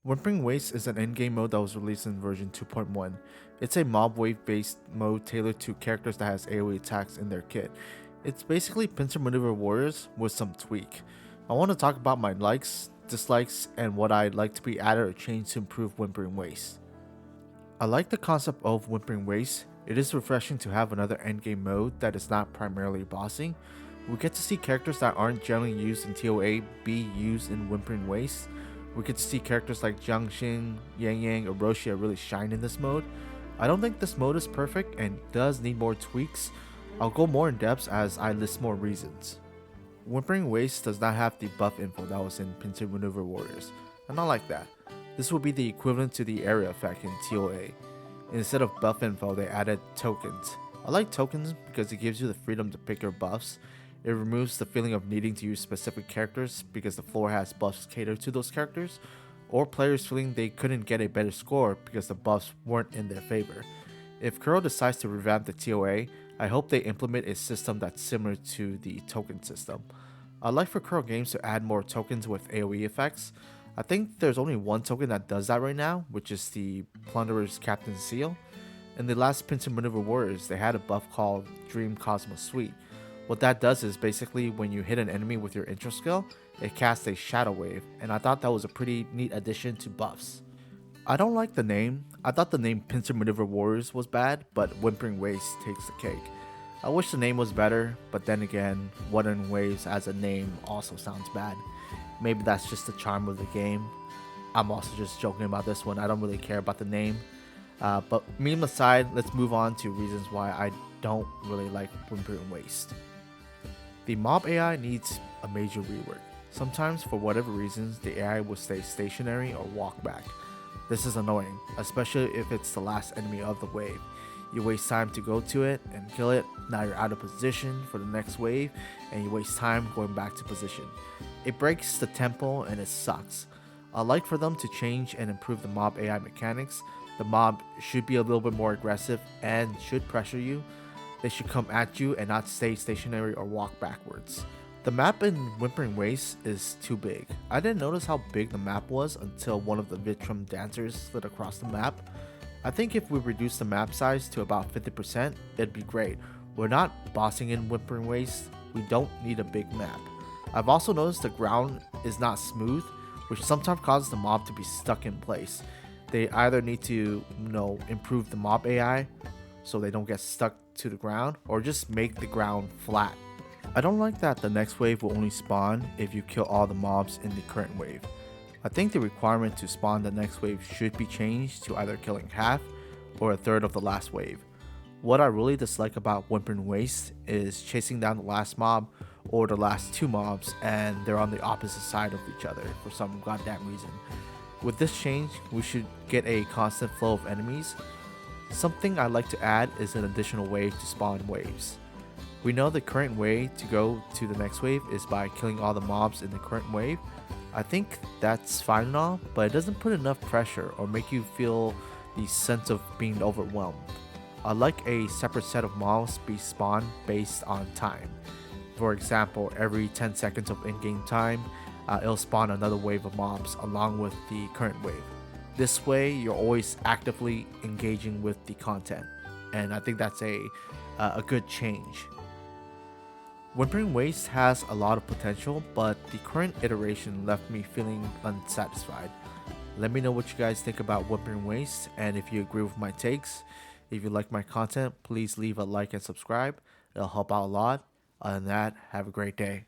Whimpering Wastes is an endgame mode that was released in version 2.1. It's a mob wave based mode tailored to characters that has AoE attacks in their kit. It's basically pincer maneuver warriors with some tweak. I want to talk about my likes, dislikes, and what I'd like to be added or changed to improve Whimpering Wastes. I like the concept of Whimpering Wastes. It is refreshing to have another endgame mode that is not primarily bossing. We get to see characters that aren't generally used in TOA be used in Whimpering Wastes. We get to see characters like Jiangxing, Yang Yang, or Roshia really shine in this mode. I don't think this mode is perfect and does need more tweaks. I'll go more in depth as I list more reasons. Whimpering Wastes does not have the buff info that was in Pincer Maneuver Warriors. I'm not like that. This will be the equivalent to the area effect in TOA. Instead of buff info, they added tokens. I like tokens because it gives you the freedom to pick your buffs. It removes the feeling of needing to use specific characters because the floor has buffs catered to those characters, or players feeling they couldn't get a better score because the buffs weren't in their favor. If Kuro decides to revamp the TOA, I hope they implement a system that's similar to the token system. I'd like for Kuro games to add more tokens with AoE effects. I think there's only one token that does that right now, which is the Plunderer's Captain Seal. In the last Pincer Maneuver Warriors, they had a buff called Dream Cosmos Suite. What that does is basically when you hit an enemy with your intro skill, it casts a shadow wave, and I thought that was a pretty neat addition to buffs. I don't like the name. I thought the name Pincer Maneuver Warriors was bad, but Whimpering Waves takes the cake. I wish the name was better, but then again, Wuthering Waves as a name also sounds bad. Maybe that's just the charm of the game. I'm also just joking about this one. I don't really care about the name. But meme aside, let's move on to reasons why I don't really like Whimpering Waste. The mob AI needs a major rework. Sometimes, for whatever reasons, the AI will stay stationary or walk back. This is annoying, especially if it's the last enemy of the wave. You waste time to go to it and kill it, now you're out of position for the next wave, and you waste time going back to position. It breaks the tempo and it sucks. I'd like for them to change and improve the mob AI mechanics. The mob should be a little bit more aggressive and should pressure you. They should come at you and not stay stationary or walk backwards. The map in Whimpering Wastes is too big. I didn't notice how big the map was until one of the Vitrum dancers slid across the map. I think if we reduce the map size to about 50%, it'd be great. We're not bossing in Whimpering Wastes, we don't need a big map. I've also noticed the ground is not smooth, which sometimes causes the mob to be stuck in place. They either need to, improve the mob AI so they don't get stuck to the ground, or just make the ground flat. I don't like that the next wave will only spawn if you kill all the mobs in the current wave. I think the requirement to spawn the next wave should be changed to either killing half or a third of the last wave. What I really dislike about Whimpering Waste is chasing down the last mob or the last two mobs and they're on the opposite side of each other for some goddamn reason. With this change, we should get a constant flow of enemies. Something I'd like to add is an additional wave to spawn waves. We know the current way to go to the next wave is by killing all the mobs in the current wave. I think that's fine and all, but it doesn't put enough pressure or make you feel the sense of being overwhelmed. I'd like a separate set of mobs be spawned based on time. For example, every 10 seconds of in-game time, it'll spawn another wave of mobs along with the current wave. This way, you're always actively engaging with the content, and I think that's a good change. Whimpering Waste has a lot of potential, but the current iteration left me feeling unsatisfied. Let me know what you guys think about Whimpering Waste, and if you agree with my takes. If you like my content, please leave a like and subscribe. It'll help out a lot. Other than that, have a great day.